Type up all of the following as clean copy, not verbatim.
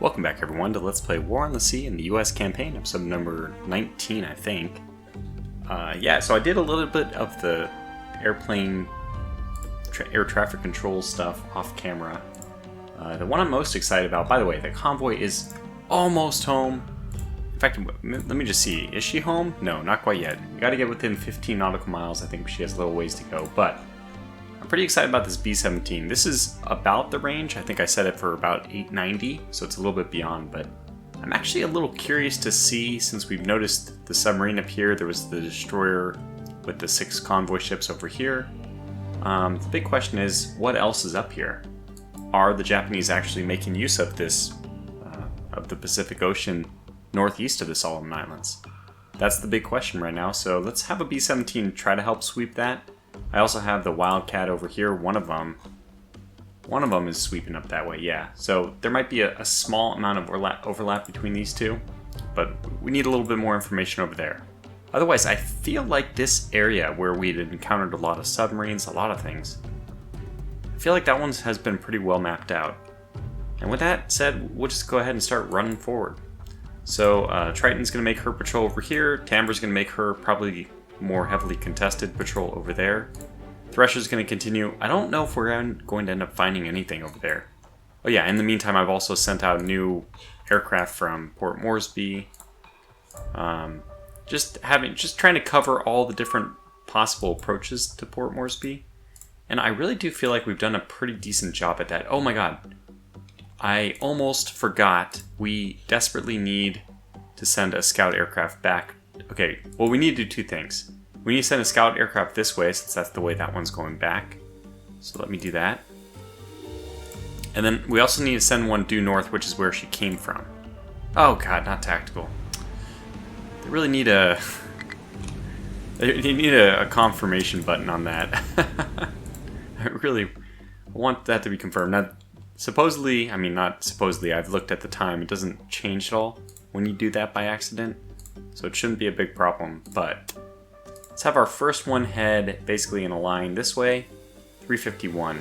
Welcome back everyone to Let's Play War on the Sea in the US campaign, episode number 19 I think. So I did a little bit of the airplane air traffic control stuff off camera. The one I'm most excited about, by the way, the Convoy is almost home. In fact, let me just see, is she home? No, not quite yet. We gotta get within 15 nautical miles. I think she has a little ways to go, but I'm pretty excited about this B-17. This is about the range. I think I set it for about 890, so it's a little bit beyond, but I'm actually a little curious to see, since we've noticed the submarine up here, there was the destroyer with the 6 convoy ships over here. The big question is, what else is up here? Are the Japanese actually making use of this, of the Pacific Ocean northeast of the Solomon Islands? That's the big question right now, so let's have a B-17 try to help sweep that. I also have the Wildcat over here. One of them is sweeping up that way, yeah. So there might be a small amount of overlap between these two, but we need a little bit more information over there. Otherwise, I feel like this area where we had encountered a lot of submarines, a lot of things, I feel like that one has been pretty well mapped out. And with that said, we'll just go ahead and start running forward. So Triton's going to make her patrol over here. Tambra's going to make her probably more heavily contested patrol over there. Thresher's going to continue. I don't know if we're going to end up finding anything over there. Oh yeah, in the meantime, I've also sent out new aircraft from Port Moresby. Just trying to cover all the different possible approaches to Port Moresby. And I really do feel like we've done a pretty decent job at that. Oh my god. I almost forgot. We desperately need to send a scout aircraft back. Okay, well, we need to do two things. We need to send a scout aircraft this way, since that's the way that one's going back. So let me do that. And then we also need to send one due north, which is where she came from. Oh god, not tactical. They really need a... They need a confirmation button on that. I really want that to be confirmed. Now, supposedly, I mean not supposedly, I've looked at the time, it doesn't change at all when you do that by accident. So it shouldn't be a big problem, but let's have our first one head basically in a line this way, 351.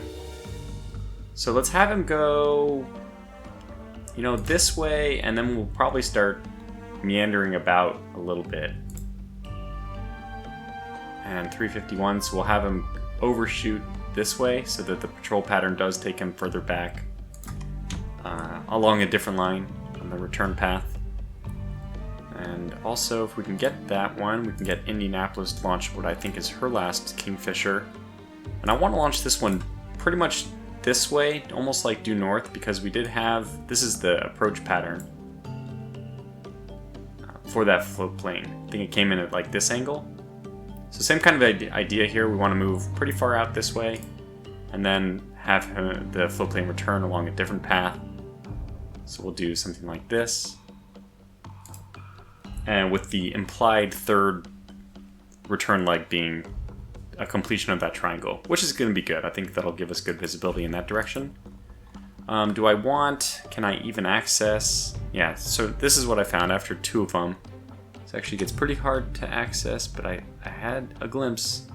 So let's have him go, this way, and then we'll probably start meandering about a little bit. And 351, so we'll have him overshoot this way so that the patrol pattern does take him further back along a different line on the return path. And also, if we can get that one, we can get Indianapolis to launch what I think is her last Kingfisher. And I want to launch this one pretty much this way, almost like due north, because we did have, this is the approach pattern for that float plane. I think it came in at like this angle. So same kind of idea here, we want to move pretty far out this way, and then have the float plane return along a different path. So we'll do something like this. And with the implied third return leg being a completion of that triangle, which is going to be good. I think that'll give us good visibility in that direction. Can I even access? Yeah, so this is what I found after 2 of them. This actually gets pretty hard to access, but I had a glimpse.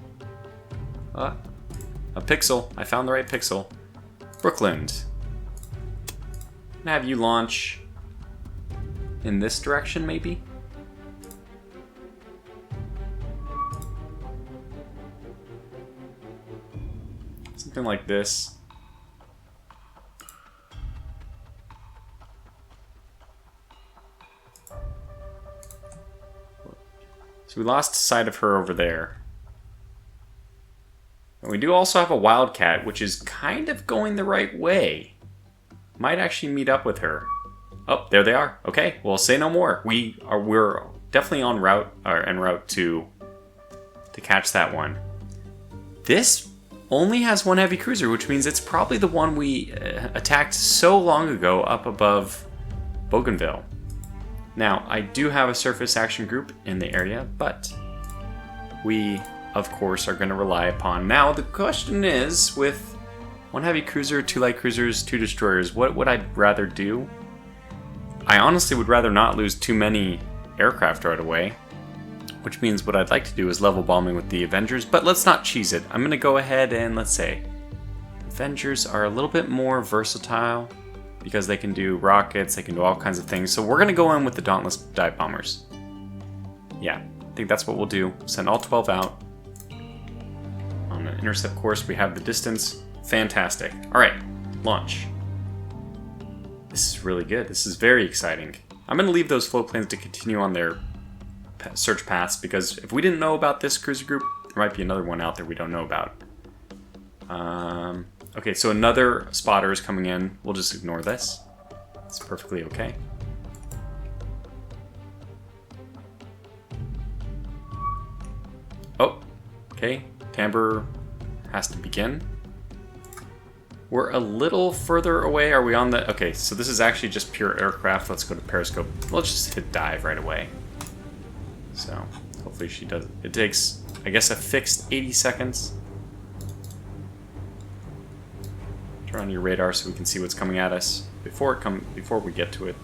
A pixel. I found the right pixel. Brookland. I'm gonna have you launch in this direction, maybe? Something like this. So we lost sight of her over there. And we do also have a Wildcat, which is kind of going the right way. Might actually meet up with her. Oh, there they are. Okay, well, say no more. We're definitely en route to catch that one. This only has one heavy cruiser, which means it's probably the one we attacked so long ago up above Bougainville. Now, I do have a surface action group in the area, but we, of course, are going to rely upon... Now, the question is, with 1 heavy cruiser, 2 light cruisers, 2 destroyers, what would I rather do? I honestly would rather not lose too many aircraft right away, which means what I'd like to do is level bombing with the Avengers, but let's not cheese it. I'm going to go ahead and, let's say, Avengers are a little bit more versatile because they can do rockets, they can do all kinds of things. So we're going to go in with the Dauntless dive bombers. Yeah, I think that's what we'll do. Send all 12 out. On an intercept course, we have the distance. Fantastic. Alright, launch. This is really good. This is very exciting. I'm going to leave those float planes to continue on their search paths, because if we didn't know about this cruiser group, there might be another one out there we don't know about. Okay, so another spotter is coming in. We'll just ignore this. It's perfectly okay. Oh, okay. Timbre has to begin. We're a little further away. Are we on the... Okay, so this is actually just pure aircraft. Let's go to periscope. Let's just hit dive right away. So, hopefully she does... It takes, I guess, a fixed 80 seconds. Turn on your radar so we can see what's coming at us before we get to it.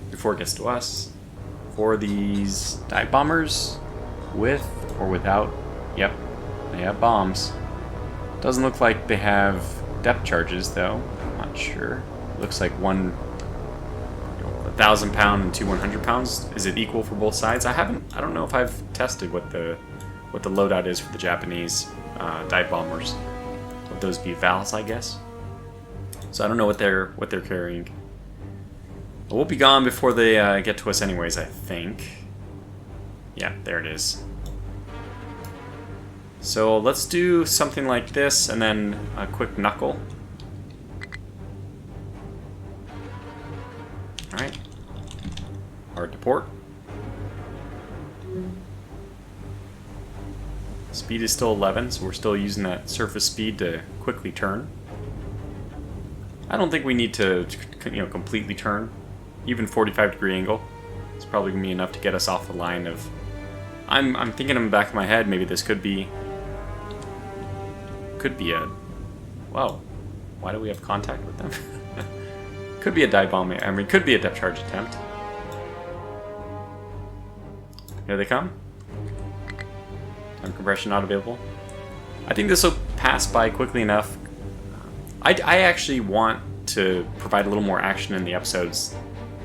Before it gets to us. For these dive bombers, with or without... Yep, they have bombs. Doesn't look like they have depth charges, though. Not sure. Looks like one 1,000 pound and two 100 pounds. Is it equal for both sides? I don't know if I've tested what the loadout is for the Japanese dive bombers. Would those be Vals, I guess? So I don't know what they're carrying. But we'll be gone before they get to us, anyways. I think. Yeah, there it is. So let's do something like this, and then a quick knuckle. Alright. Hard to port. Speed is still 11, so we're still using that surface speed to quickly turn. I don't think we need to, completely turn. Even 45-degree angle. It's probably going to be enough to get us off the line of... I'm thinking in the back of my head, maybe this could be a... Whoa. Why do we have contact with them? Could be a dive bomb. I mean, could be a depth charge attempt. Here they come. Time compression not available. I think this will pass by quickly enough. I actually want to provide a little more action in the episodes.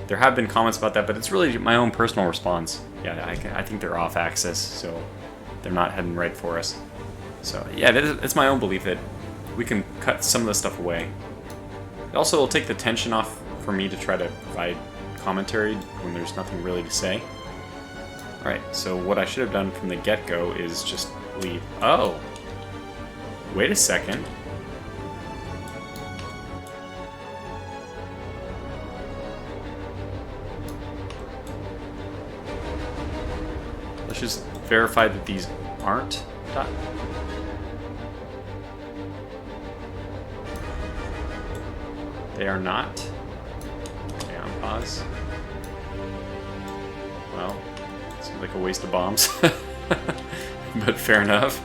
There have been comments about that, but it's really my own personal response. Yeah, I think they're off axis, so they're not heading right for us. So yeah, it's my own belief that we can cut some of this stuff away. It also will take the tension off for me to try to provide commentary when there's nothing really to say. Alright, so what I should have done from the get-go is just leave. Oh! Wait a second. Let's just verify that these aren't dot. They are not. Okay, on pause. Well, seems like a waste of bombs. But fair enough.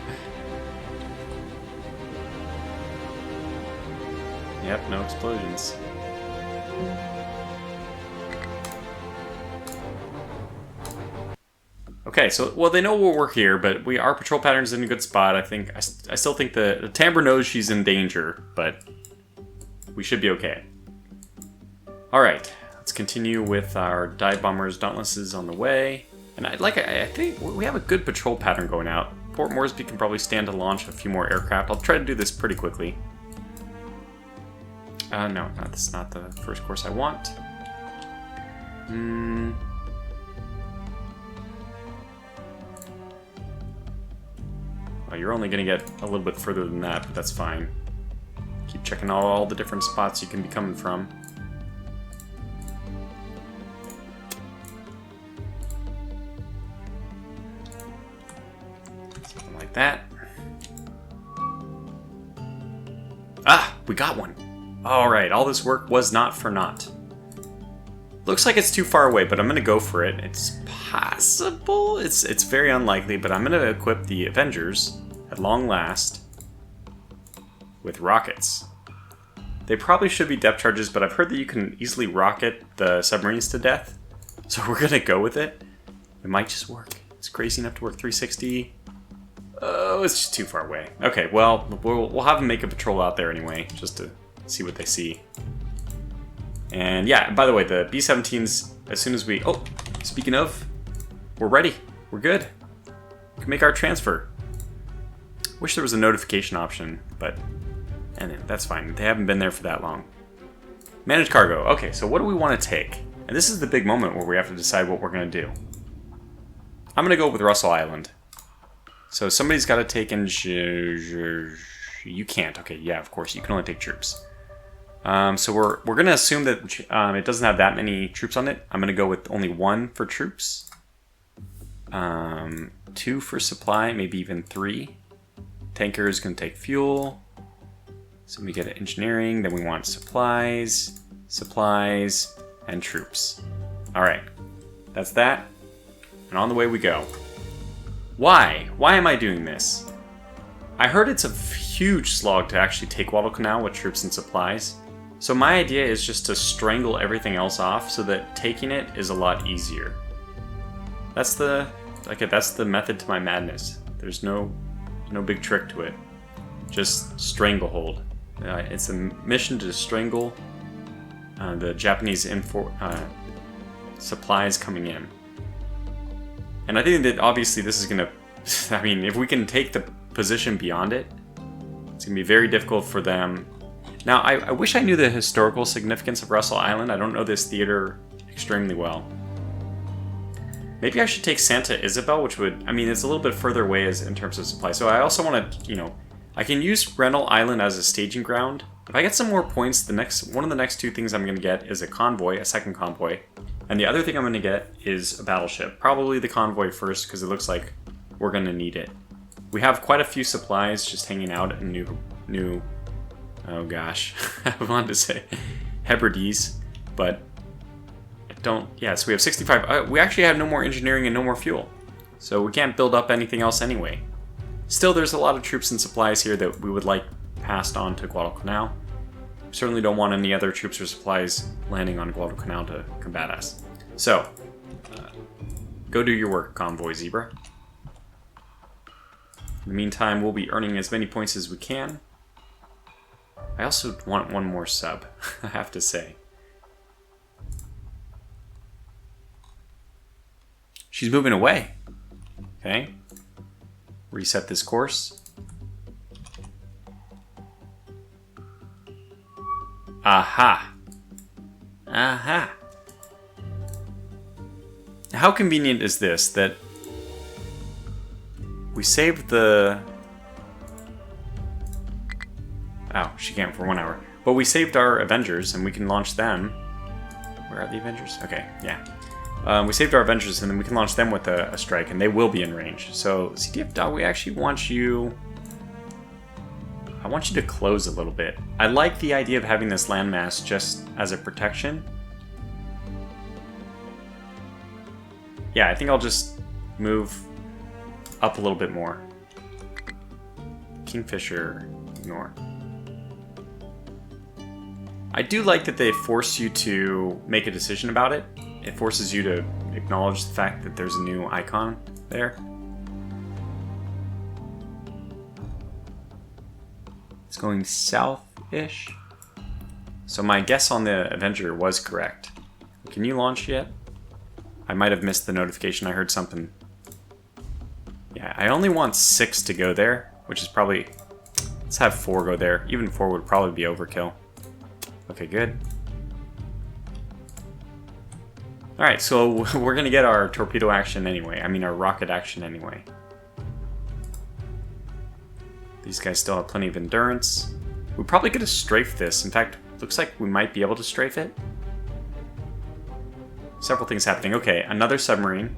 Yep, no explosions. Okay, so, well, they know we're here, but our patrol pattern's in a good spot. I still think the Timbre knows she's in danger, but we should be okay. Alright, let's continue with our dive bombers. Dauntless is on the way. And I think we have a good patrol pattern going out. Port Moresby can probably stand to launch a few more aircraft. I'll try to do this pretty quickly. No, this is not the first course I want. Well, you're only going to get a little bit further than that, but that's fine. Keep checking all the different spots you can be coming from. Something like that. Ah, we got one. Alright, all this work was not for naught. Looks like it's too far away, but I'm going to go for it. It's possible. It's very unlikely, but I'm going to equip the Avengers, at long last, with rockets. They probably should be depth charges, but I've heard that you can easily rocket the submarines to death. So we're going to go with it. It might just work. It's crazy enough to work 360. Oh, it's just too far away. Okay, well, we'll have them make a patrol out there anyway, just to see what they see. And yeah, by the way, the B-17s, as soon as we... Oh, speaking of, we're ready. We're good. We can make our transfer. Wish there was a notification option, but and that's fine. They haven't been there for that long. Manage cargo. Okay, so what do we want to take? And this is the big moment where we have to decide what we're going to do. I'm going to go with Russell Island. So somebody's got to take in... You can't. Okay, yeah, of course. You can only take troops. So we're going to assume that it doesn't have that many troops on it. I'm going to go with only 1 for troops. 2 for supply, maybe even 3. Tanker is going to take fuel. So we get engineering, then we want supplies, and troops. Alright, that's that. And on the way we go. Why? Why am I doing this? I heard it's a huge slog to actually take Guadalcanal with troops and supplies. So my idea is just to strangle everything else off so that taking it is a lot easier. That's the method to my madness. There's no big trick to it. Just stranglehold. It's a mission to strangle the Japanese supplies coming in. And I think that obviously this is gonna... I mean, if we can take the position beyond it, it's gonna be very difficult for them. Now, I wish I knew the historical significance of Russell Island. I don't know this theater extremely well. Maybe I should take Santa Isabel, which would... I mean, it's a little bit further away in terms of supply. So I also want to, you know... I can use Rental Island as a staging ground. If I get some more points, one of the next 2 things I'm going to get is a convoy, a second convoy. And the other thing I'm going to get is a battleship. Probably the convoy first, because it looks like we're going to need it. We have quite a few supplies just hanging out in new oh gosh, I wanted to say Hebrides, but I don't... Yeah, so we have 65... we actually have no more engineering and no more fuel. So we can't build up anything else anyway. Still, there's a lot of troops and supplies here that we would like passed on to Guadalcanal. We certainly don't want any other troops or supplies landing on Guadalcanal to combat us. So, go do your work, Convoy Zebra. In the meantime, we'll be earning as many points as we can. I also want 1 more sub, I have to say. She's moving away. Okay. Reset this course. Aha. Aha. How convenient is this that we saved the... Oh, she can't for 1 hour. But we saved our Avengers and we can launch them. Where are the Avengers? Okay, yeah. We saved our Avengers and then we can launch them with a strike and they will be in range. So, CDF, we actually want you... I want you to close a little bit. I like the idea of having this landmass just as a protection. Yeah, I think I'll just move up a little bit more. Kingfisher, ignore. I do like that they force you to make a decision about it. It forces you to acknowledge the fact that there's a new icon there. It's going south-ish. So my guess on the Avenger was correct. Can you launch yet? I might have missed the notification. I heard something. Yeah, I only want 6 to go there, which is probably... Let's have 4 go there. Even 4 would probably be overkill. Okay, good. Alright, so we're going to get our torpedo action anyway. I mean, our rocket action anyway. These guys still have plenty of endurance. We're probably going to strafe this. In fact, looks like we might be able to strafe it. Several things happening. Okay, another submarine.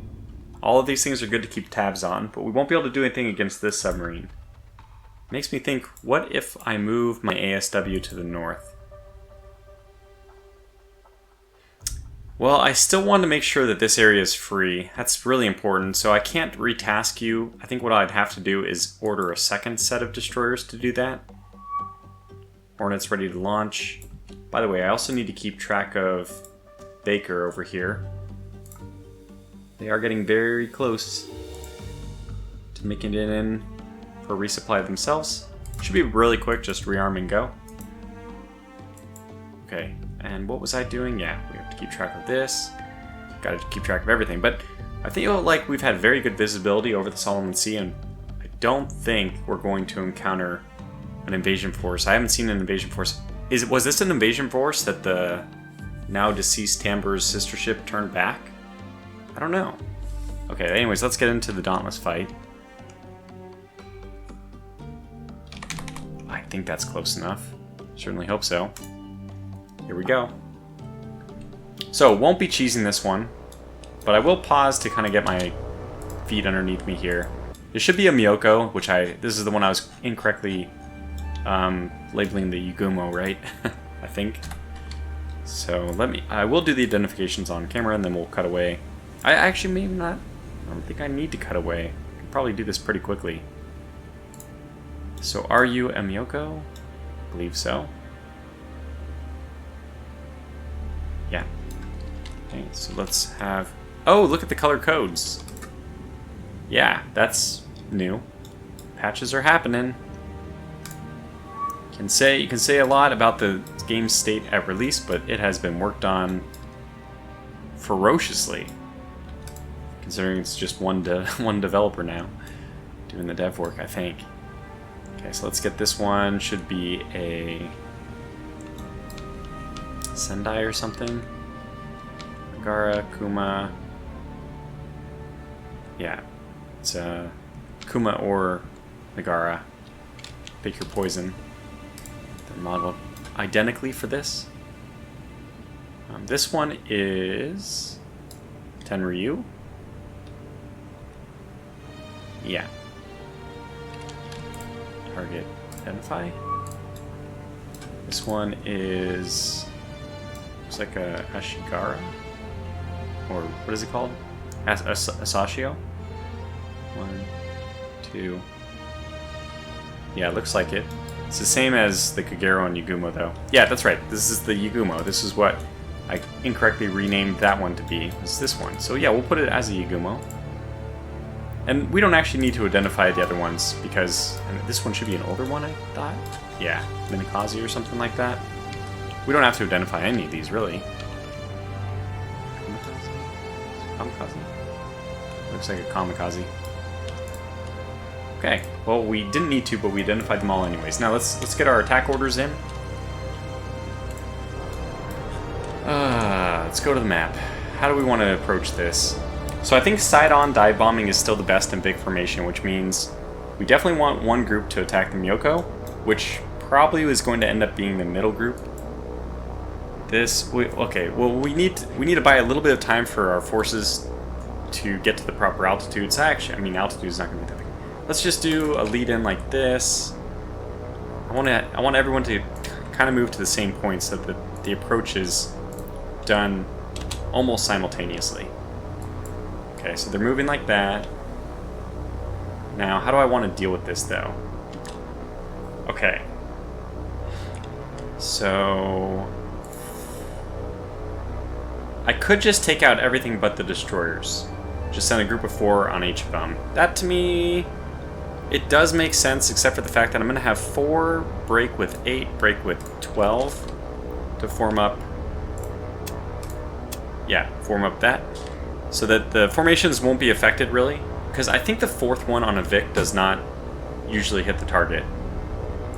All of these things are good to keep tabs on, but we won't be able to do anything against this submarine. Makes me think, what if I move my ASW to the north? Well, I still want to make sure that this area is free. That's really important, so I can't retask you. I think what I'd have to do is order a second set of destroyers to do that. Hornet's ready to launch. By the way, I also need to keep track of Baker over here. They are getting very close to making it in for resupply themselves. Should be really quick, just rearm and go. Okay, And what was I doing? Yeah, we have to keep track of this. Got to keep track of everything. But I feel like we've had very good visibility over the Solomon Sea, and I don't think we're going to encounter an invasion force. I haven't seen an invasion force. Was this an invasion force that the now deceased Tambur's sister ship turned back? I don't know. Okay, anyways, let's get into the Dauntless fight. I think that's close enough. Certainly hope so. Here we go. So, won't be cheesing this one, but I will pause to kind of get my feet underneath me here. There should be a Miyoko, which this is the one I was incorrectly labeling the Yugumo, right? I think. So I will do the identifications on camera and then we'll cut away. I actually maybe not. I don't think I need to cut away. I can probably do this pretty quickly. So are you a Miyoko? I believe so. Yeah. Okay, so let's have... Oh, look at the color codes. Yeah, that's new. Patches are happening. You can say a lot about the game's state at release, but it has been worked on ferociously. Considering it's just one developer now doing the dev work, I think. Okay, so let's get this one. Should be a Sendai or something. Nagara, Kuma. Yeah, it's Kuma or Nagara. Pick your poison. They're modeled identically for this. This one is Tenryu. Yeah. Target identify. This one is looks like a Ashigara, or what is it called? Asashio. 1, 2. Yeah, it looks like it. It's the same as the Kagero and Yugumo, though. Yeah, that's right. This is the Yugumo. This is what I incorrectly renamed that one to be. It's this one. So yeah, we'll put it as a Yugumo. And we don't actually need to identify the other ones because this one should be an older one, I thought. Yeah, Minakaze or something like that. We don't have to identify any of these, really. Kamikaze? Looks like a kamikaze. Okay, well, we didn't need to, but we identified them all anyways. Now let's get our attack orders in. Let's go to the map. How do we want to approach this? So I think side-on dive bombing is still the best in big formation, which means we definitely want one group to attack the Miyoko, which probably is going to end up being the middle group. Okay, well, we need to buy a little bit of time for our forces to get to the proper altitudes. Actually, I mean, altitude is not going to be that big. Let's just do a lead-in like this. I want everyone to kind of move to the same point so that the approach is done almost simultaneously. Okay, so they're moving like that. Now, how do I want to deal with this, though? Okay. So I could just take out everything but the destroyers. Just send a group of 4 on each of them. That, to me, it does make sense, except for the fact that I'm going to have 4 break with 8, break with 12 to form up... Yeah, form up that. So that the formations won't be affected, really. Because I think the 4th one on a Vic does not usually hit the target.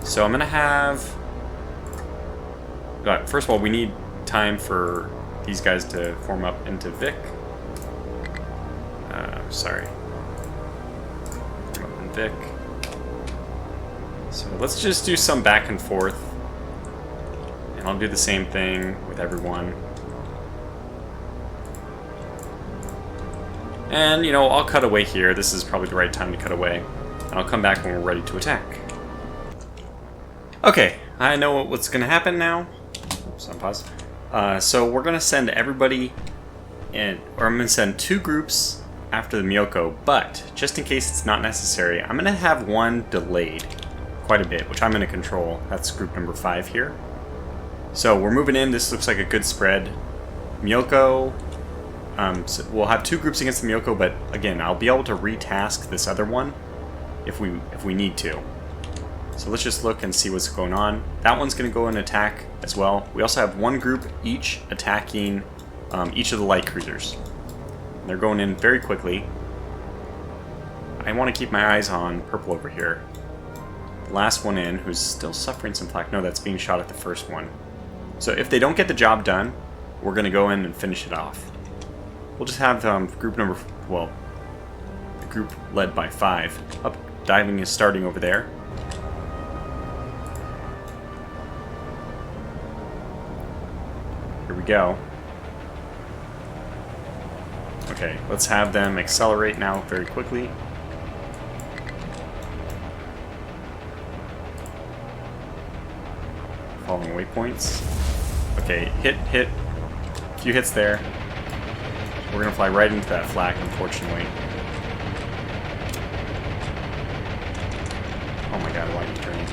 So I'm going to have... First of all, we need time for these guys to form up into Vic. Sorry. Form up in Vic. So let's just do some back and forth. And I'll do the same thing with everyone. And, you know, I'll cut away here. This is probably the right time to cut away. And I'll come back when we're ready to attack. Okay, I know what's going to happen now. Oops, I'm paused. So we're going to send everybody in, or I'm going to send 2 groups after the Miyoko, but just in case it's not necessary, I'm going to have one delayed quite a bit, which I'm going to control. That's group number 5 here. So we're moving in. This looks like a good spread. Miyoko... so we'll have 2 groups against the Miyoko, but again, I'll be able to retask this other one if we need to. So let's just look and see what's going on. That one's going to go and attack as well. We also have one group each attacking each of the light cruisers. They're going in very quickly. I want to keep my eyes on purple over here. The last one in, who's still suffering some flak. No, that's being shot at the first one. So if they don't get the job done, we're going to go in and finish it off. We'll just have group number, well, the group led by 5. Up, diving is starting over there. Here we go. Okay, let's have them accelerate now very quickly. Following waypoints. Okay, hit. A few hits there. We're gonna fly right into that flak, unfortunately. Oh my god, why are you turning?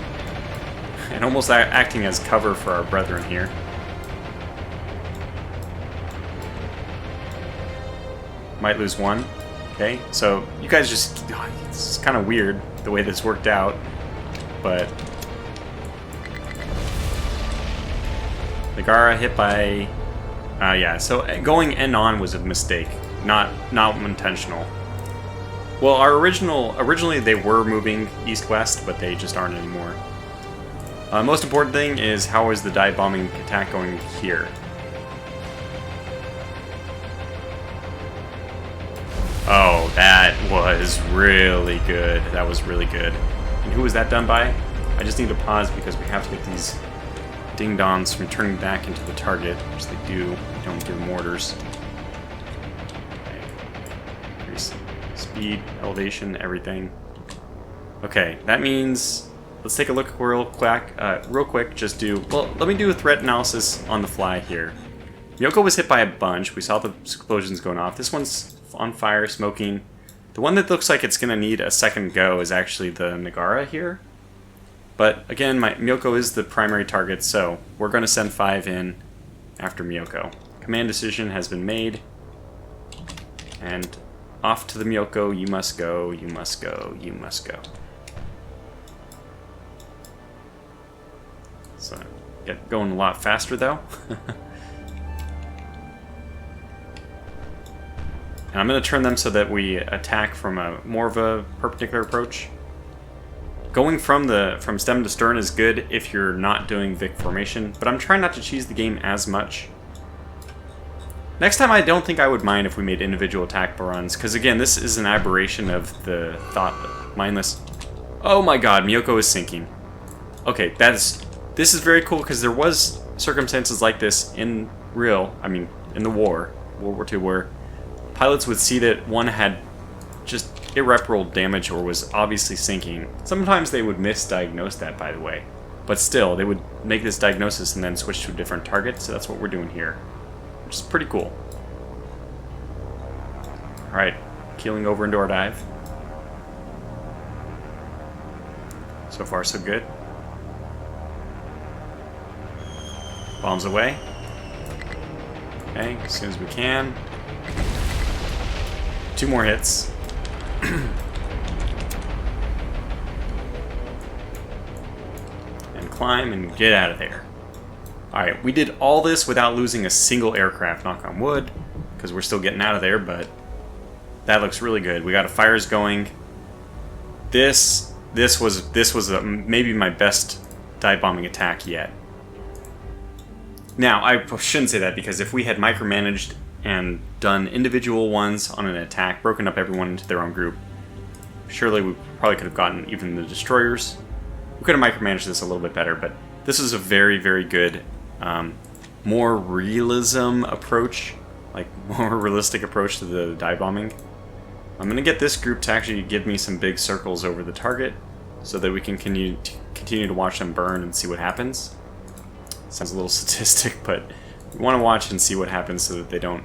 And almost acting as cover for our brethren here. Might lose one. Okay, so you guys just... It's kind of weird the way this worked out, but... Nagara hit by... yeah, so going end on was a mistake, not intentional. Well, originally they were moving east-west, but they just aren't anymore. Most important thing is, how is the dive bombing attack going here? Oh, that was really good. That was really good. And who was that done by? I just need to pause because we have to get these ding-dongs from turning back into the target, which they do. We don't give them orders. Okay. Increase speed, elevation, everything. Okay, that means... Let's take a look real quick, just do... Well, let me do a threat analysis on the fly here. Yoko was hit by a bunch. We saw the explosions going off. This one's on fire, smoking. The one that looks like it's going to need a second go is actually the Nagara here. But again, Miyoko is the primary target, so we're going to send 5 in after Miyoko. Command decision has been made. And off to the Miyoko, you must go, you must go, you must go. So, get going a lot faster though. And I'm going to turn them so that we attack from more of a perpendicular approach. Going from stem to stern is good if you're not doing Vic formation, but I'm trying not to cheese the game as much. Next time I don't think I would mind if we made individual attack runs, because again, this is an aberration of the thought mindless. Oh my god, Miyoko is sinking. Okay, this is very cool because there was circumstances like this in in the war, World War II, where pilots would see that one had just irreparable damage or was obviously sinking. Sometimes they would misdiagnose that, by the way. But still, they would make this diagnosis and then switch to a different target, so that's what we're doing here. Which is pretty cool. Alright, keeling over into our dive. So far, so good. Bombs away. Okay, as soon as we can. 2 more hits. And climb and get out of there. Alright, we did all this without losing a single aircraft, knock on wood, because we're still getting out of there, but that looks really good. We got fires going. This was maybe my best dive bombing attack yet. Now, I shouldn't say that, because if we had micromanaged and done individual ones on an attack, broken up everyone into their own group, surely we probably could have gotten even the destroyers. We could have micromanaged this a little bit better, but this is a very, very good, more realism approach, like more realistic approach to the dive bombing. I'm going to get this group to actually give me some big circles over the target so that we can continue to watch them burn and see what happens. Sounds a little sadistic, but we want to watch and see what happens so that they don't...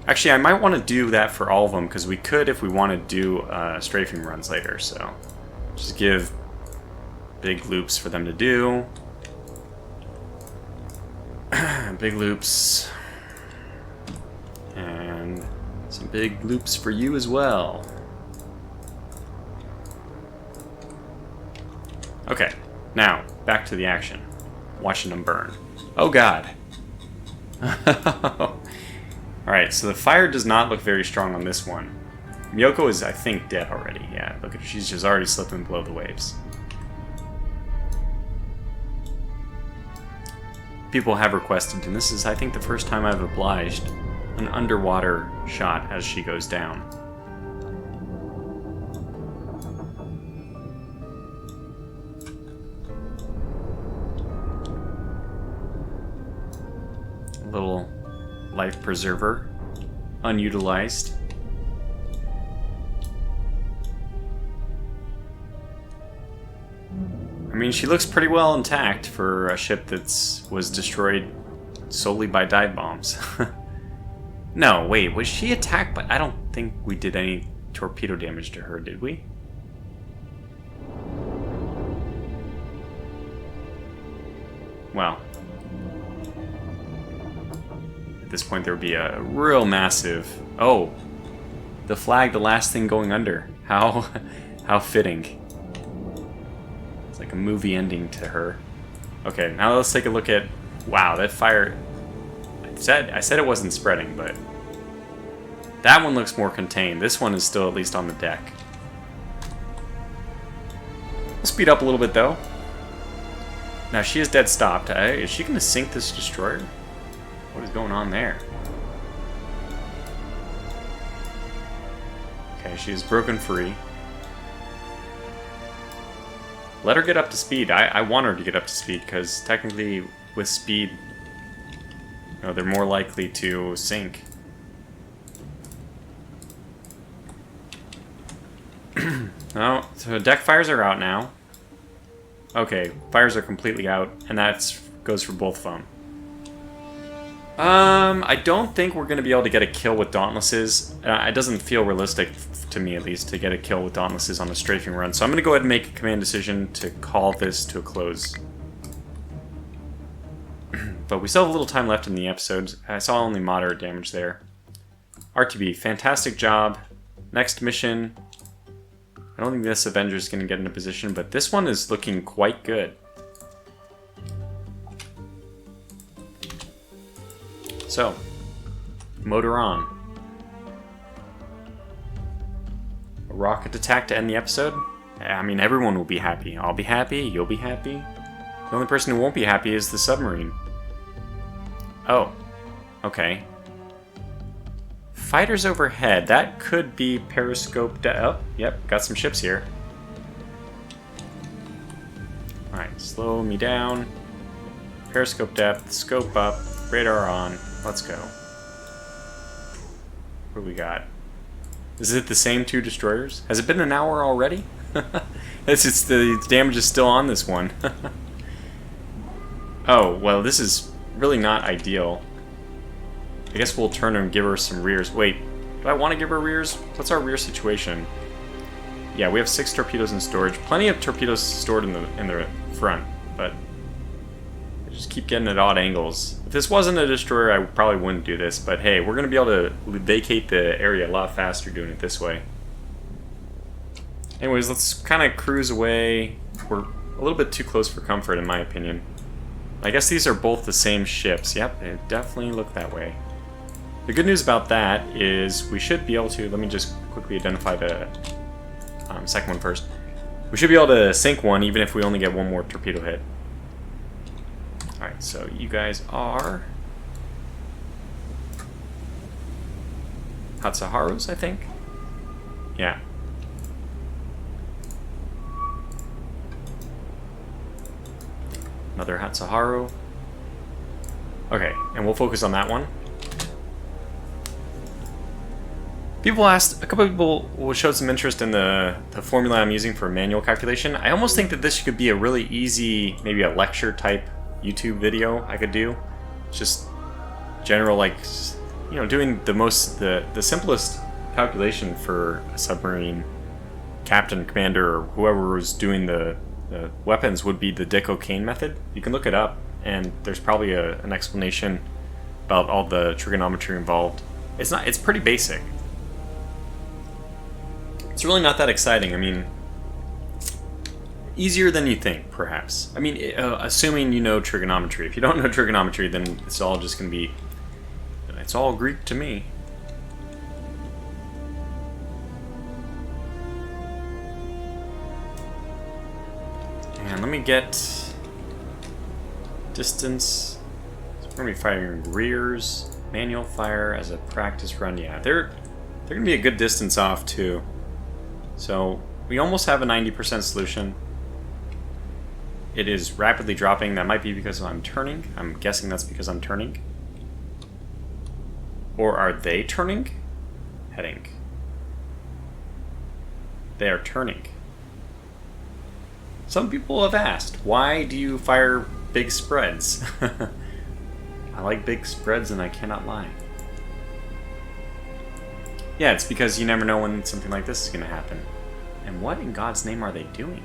Actually, I might want to do that for all of them, because we could if we want to do strafing runs later, so... Just give big loops for them to do. Big loops. And some big loops for you as well. Okay, now, back to the action. Watching them burn. Oh god. Alright, so the fire does not look very strong on this one. Miyoko is, I think, dead already. Yeah, look at her. She's just already slipping below the waves. People have requested, and this is, I think, the first time I've obliged, an underwater shot as she goes down. A little life preserver, unutilized. I mean, she looks pretty well intact for a ship that was destroyed solely by dive bombs. No, wait, was she attacked by... I don't think we did any torpedo damage to her, did we? Well, at this point there would be a real massive... Oh, the flag, the last thing going under. How fitting. Like a movie ending to her. Okay, now let's take a look at... Wow, that fire... I said it wasn't spreading, but... That one looks more contained. This one is still at least on the deck. We'll speed up a little bit, though. Now, she is dead stopped. Is she going to sink this destroyer? What is going on there? Okay, she is broken free. Let her get up to speed. I want her to get up to speed, because technically, with speed, you know, they're more likely to sink. No, so deck fires are out now. Okay, fires are completely out, and that goes for both of them. I don't think we're going to be able to get a kill with Dauntlesses. It doesn't feel realistic, to me at least, to get a kill with Dauntlesses on a strafing run. So I'm going to go ahead and make a command decision to call this to a close. But we still have a little time left in the episode. I saw only moderate damage there. RTB, fantastic job. Next mission. I don't think this Avenger is going to get into position, but this one is looking quite good. So, motor on. A rocket attack to end the episode? I mean, everyone will be happy. I'll be happy, you'll be happy. The only person who won't be happy is the submarine. Oh, okay. Fighters overhead. That could be periscope. Oh, yep, got some ships here. Alright, slow me down. Periscope depth, scope up, radar on. Let's go. What do we got? Is it the same two destroyers? Has it been an hour already? It's the damage is still on this one. Oh, well, this is really not ideal. I guess we'll turn and give her some rears. Wait, do I want to give her rears? What's our rear situation? Yeah, we have 6 torpedoes in storage. Plenty of torpedoes stored in the front, but I just keep getting at odd angles. If this wasn't a destroyer, I probably wouldn't do this, but hey, we're going to be able to vacate the area a lot faster doing it this way. Anyways, let's kind of cruise away. We're a little bit too close for comfort, in my opinion. I guess these are both the same ships. Yep, they definitely look that way. The good news about that is we should be able to... Let me just quickly identify the second one first. We should be able to sink one even if we only get one more torpedo hit. Alright, so you guys are... Hatsuharus, I think? Yeah. Another Hatsuharu. Okay, and we'll focus on that one. People asked, a couple of people showed some interest in the formula I'm using for manual calculation. I almost think that this could be a really easy, maybe a lecture type YouTube video I could do. Just general, like, you know, doing the simplest calculation for a submarine captain, commander, or whoever was doing the weapons would be the Dick-O'Kane method. You can look it up, and there's probably an explanation about all the trigonometry involved. It's pretty basic. It's really not that exciting. I mean, easier than you think, perhaps. I mean, assuming you know trigonometry. If you don't know trigonometry, then it's all just going to be... It's all Greek to me. And let me get... distance. So we're going to be firing rears. Manual fire as a practice run. Yeah, they're going to be a good distance off, too. So, we almost have a 90% solution. It is rapidly dropping. That might be because I'm turning. I'm guessing that's because I'm turning. Or are they turning? Heading. They are turning. Some people have asked, why do you fire big spreads? I like big spreads and I cannot lie. Yeah, it's because you never know when something like this is going to happen. And what in God's name are they doing?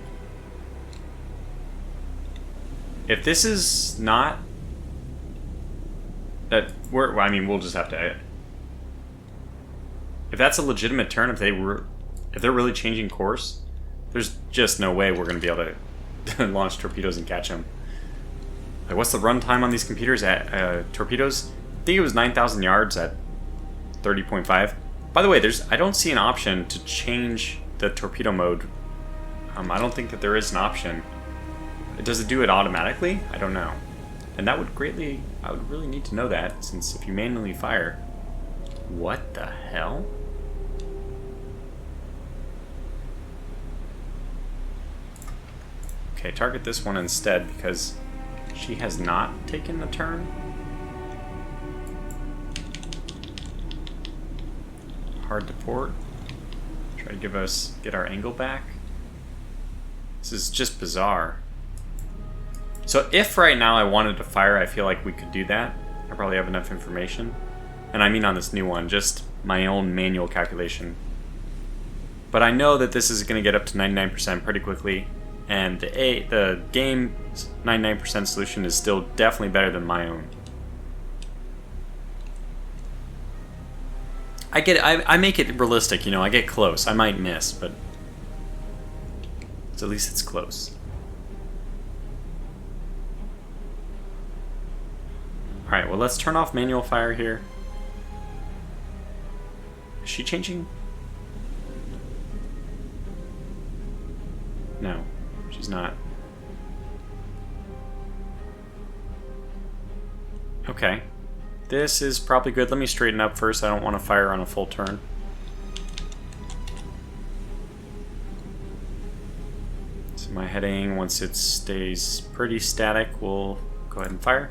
If this is not... that we're... I mean, we'll just have to... If that's a legitimate turn, if they're really changing course, there's just no way we're going to be able to launch torpedoes and catch them. Like, what's the run time on these computers at torpedoes? I think it was 9,000 yards at 30.5. By the way, I don't see an option to change the torpedo mode. I don't think that there is an option. Does it do it automatically? I don't know. And that would greatly... I would really need to know that, since if you manually fire... What the hell? Okay, target this one instead, because she has not taken the turn. Hard to port. Try to get our angle back. This is just bizarre. So if right now I wanted to fire, I feel like we could do that. I probably have enough information. And I mean on this new one, just my own manual calculation. But I know that this is going to get up to 99% pretty quickly. And the game's 99% solution is still definitely better than my own. I get it. I make it realistic, you know, I get close. I might miss, but at least it's close. Alright, well, let's turn off manual fire here. Is she changing? No, she's not. Okay. This is probably good. Let me straighten up first. I don't want to fire on a full turn. So my heading, once it stays pretty static, we'll go ahead and fire.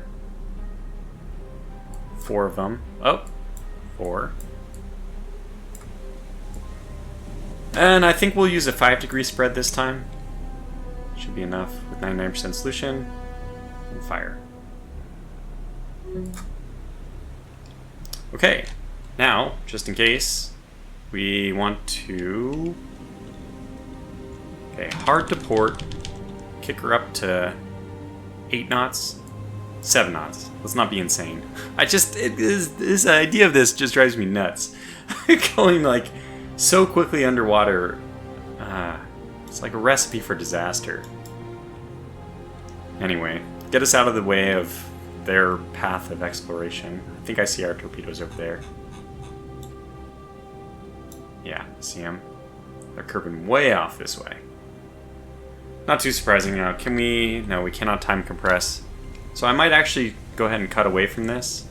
4 of them. Oh, 4. And I think we'll use a 5-degree spread this time. Should be enough with 99% solution. And fire. Okay, now, just in case, we want to... Okay, hard to port. Kick her up to 8 knots. 7 knots. Let's not be insane. This idea of this just drives me nuts. Going like so quickly underwater. It's like a recipe for disaster. Anyway, get us out of the way of their path of exploration. I think I see our torpedoes over there. Yeah, see them. They're curving way off this way. Not too surprising now. Can we... No, we cannot time compress. So I might actually go ahead and cut away from this.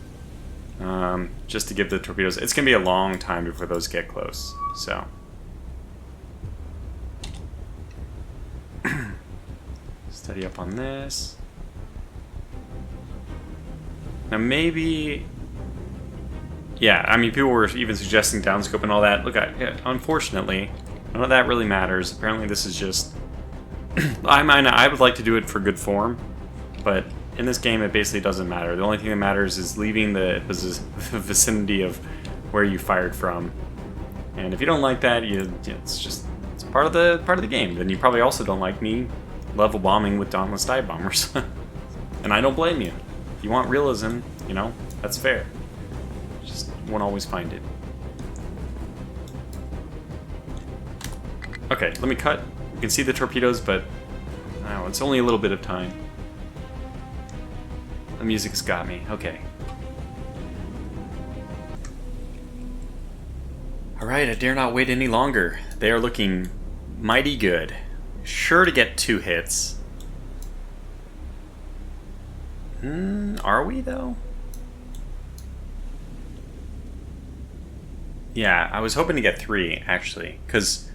Just to give the torpedoes... It's going to be a long time before those get close. So... Steady up on this. Now maybe... Yeah, I mean, people were even suggesting downscope and all that. Look, unfortunately, none of that really matters. Apparently this is just... I would like to do it for good form, but in this game it basically doesn't matter. The only thing that matters is leaving the vicinity of where you fired from. And if you don't like that, it's part of the game. Then you probably also don't like me level bombing with Dauntless dive bombers. And I don't blame you. If you want realism, you know, that's fair. Just won't always find it. Okay, let me cut. You can see the torpedoes, but Oh, it's only a little bit of time. The music's got me. Okay. Alright, I dare not wait any longer. They are looking mighty good. Sure to get 2 hits. Are we, though? Yeah, I was hoping to get 3, actually, because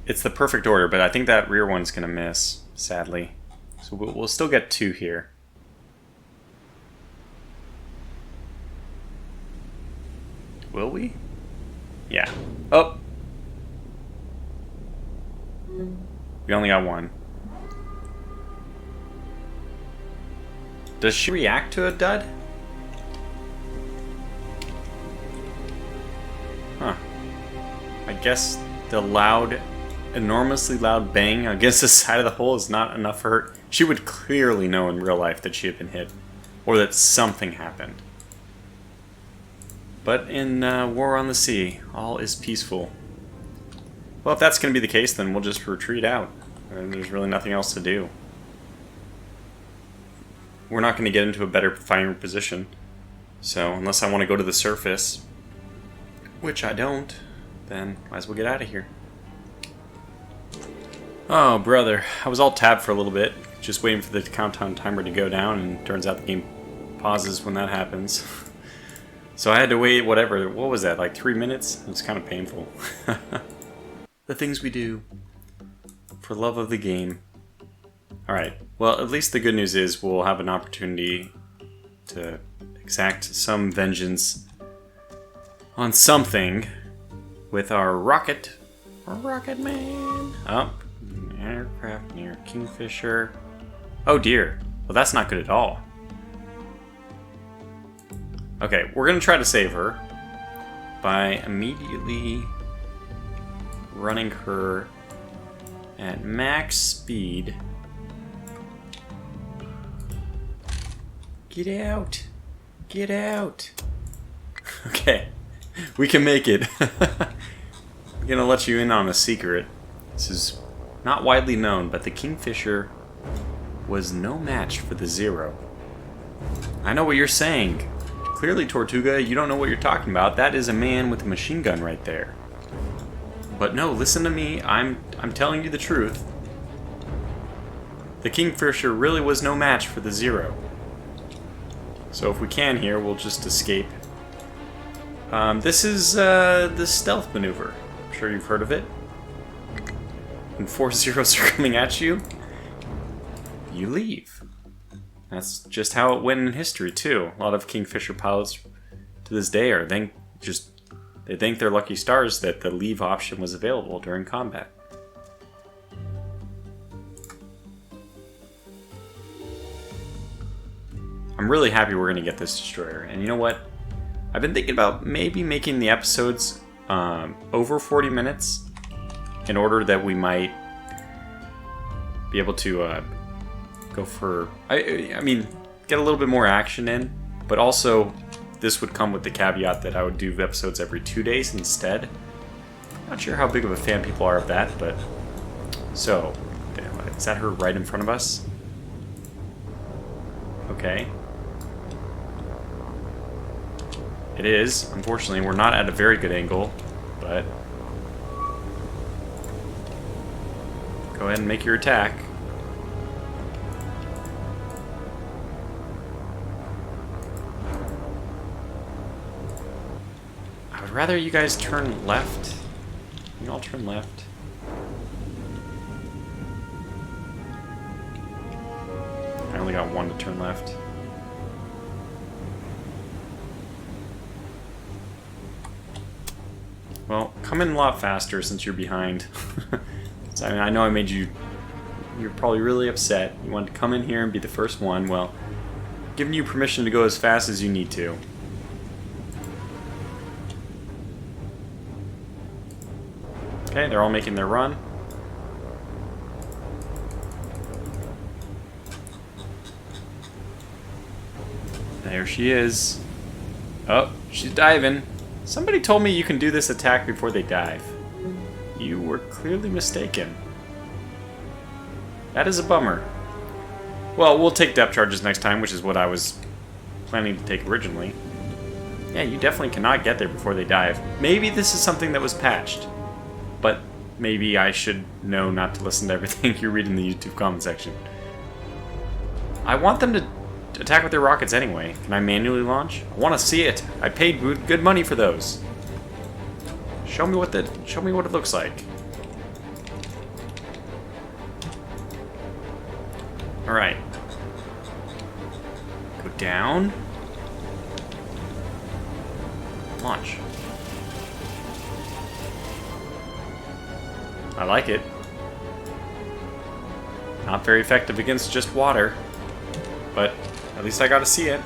it's the perfect order, but I think that rear one's going to miss, sadly. So we'll still get 2 here. Will we? Yeah. Oh! We only got 1. Does she react to a dud? Huh. I guess the loud, enormously loud bang against the side of the hull is not enough for her. She would clearly know in real life that she had been hit, or that something happened. But in War on the Sea, all is peaceful. Well, if that's going to be the case, then we'll just retreat out. And there's really nothing else to do. We're not going to get into a better fighting position. So, unless I want to go to the surface, which I don't, then might as well get out of here. Oh, brother. I was all tabbed for a little bit, just waiting for the countdown timer to go down, and turns out the game pauses when that happens. So I had to wait, whatever, what was that, like 3 minutes? It was kind of painful. The things we do for love of the game. Alright, well, at least the good news is we'll have an opportunity to exact some vengeance on something with our rocket man. Up, aircraft near Kingfisher. Oh dear, well that's not good at all. Okay, we're gonna try to save her by immediately running her at max speed. Get out! Get out! Okay, we can make it. I'm gonna let you in on a secret. This is not widely known, but the Kingfisher was no match for the Zero. I know what you're saying. Clearly, Tortuga, you don't know what you're talking about. That is a man with a machine gun right there. But no, listen to me. I'm telling you the truth. The Kingfisher really was no match for the Zero. So if we can here, we'll just escape. This is the stealth maneuver. I'm sure you've heard of it. When 4 Zeros are coming at you, you leave. That's just how it went in history too. A lot of Kingfisher pilots to this day are they thank their lucky stars that the leave option was available during combat. I'm really happy we're gonna get this destroyer, and you know what? I've been thinking about maybe making the episodes over 40 minutes in order that we might be able to go for, I mean, get a little bit more action in, but also this would come with the caveat that I would do episodes every 2 days instead. Not sure how big of a fan people are of that, but so, is that her right in front of us? Okay. It is. Unfortunately, we're not at a very good angle, but go ahead and make your attack. I would rather you guys turn left. You all turn left. I only got one to turn left. Well, come in a lot faster since you're behind. So, I mean, I know I made you... You're probably really upset. You want to come in here and be the first one. Well, giving you permission to go as fast as you need to. Okay, they're all making their run. There she is. Oh, she's diving. Somebody told me you can do this attack before they dive. You were clearly mistaken. That is a bummer. Well, we'll take depth charges next time, which is what I was planning to take originally. Yeah, you definitely cannot get there before they dive. Maybe this is something that was patched. But maybe I should know not to listen to everything you read in the YouTube comment section. I want them to attack with their rockets anyway. Can I manually launch? I want to see it. I paid good money for those. Show me what it looks like. All right. Go down. Launch. I like it. Not very effective against just water, but at least I got to see it.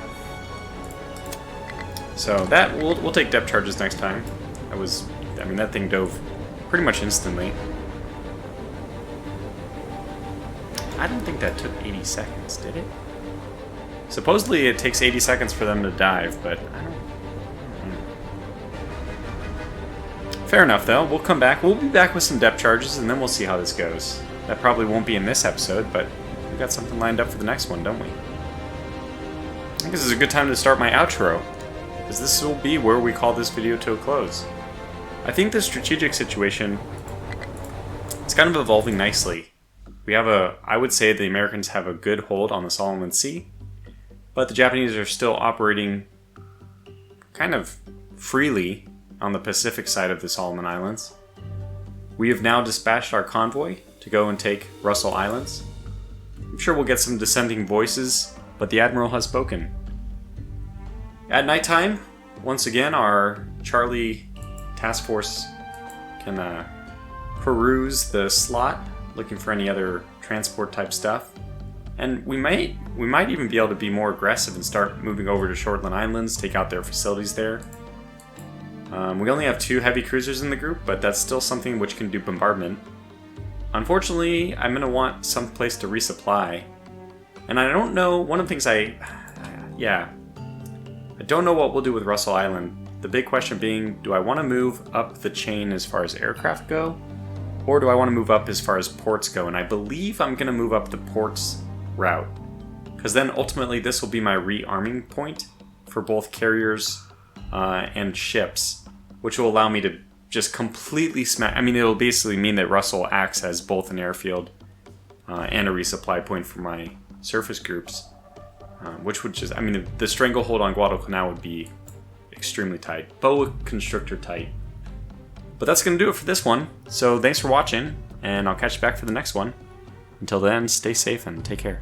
So that we'll take depth charges next time. I mean that thing dove pretty much instantly. I don't think that took 80 seconds, did it? Supposedly it takes 80 seconds for them to dive, but I don't. Fair enough, though. We'll come back. We'll be back with some depth charges, and then we'll see how this goes. That probably won't be in this episode, but we've got something lined up for the next one, don't we? I think this is a good time to start my outro, because this will be where we call this video to a close. I think the strategic situation is kind of evolving nicely. I would say the Americans have a good hold on the Solomon Sea, but the Japanese are still operating kind of freely on the Pacific side of the Solomon Islands. We have now dispatched our convoy to go and take Russell Islands. I'm sure we'll get some dissenting voices, but the Admiral has spoken. At nighttime, once again, our Charlie task force can peruse the slot, looking for any other transport type stuff. And we might even be able to be more aggressive and start moving over to Shortland Islands, take out their facilities there. We only have 2 heavy cruisers in the group, but that's still something which can do bombardment. Unfortunately, I'm going to want some place to resupply. And I don't know, one of the things I don't know what we'll do with Russell Island. The big question being, do I want to move up the chain as far as aircraft go? Or do I want to move up as far as ports go? And I believe I'm going to move up the ports route. Because then ultimately this will be my rearming point for both carriers and ships, which will allow me to just completely smack. I mean, it'll basically mean that Russell acts as both an airfield and a resupply point for my surface groups, which would just, I mean, the stranglehold on Guadalcanal would be extremely tight, boa constrictor tight. But that's going to do it for this one. So thanks for watching, and I'll catch you back for the next one. Until then, stay safe and take care.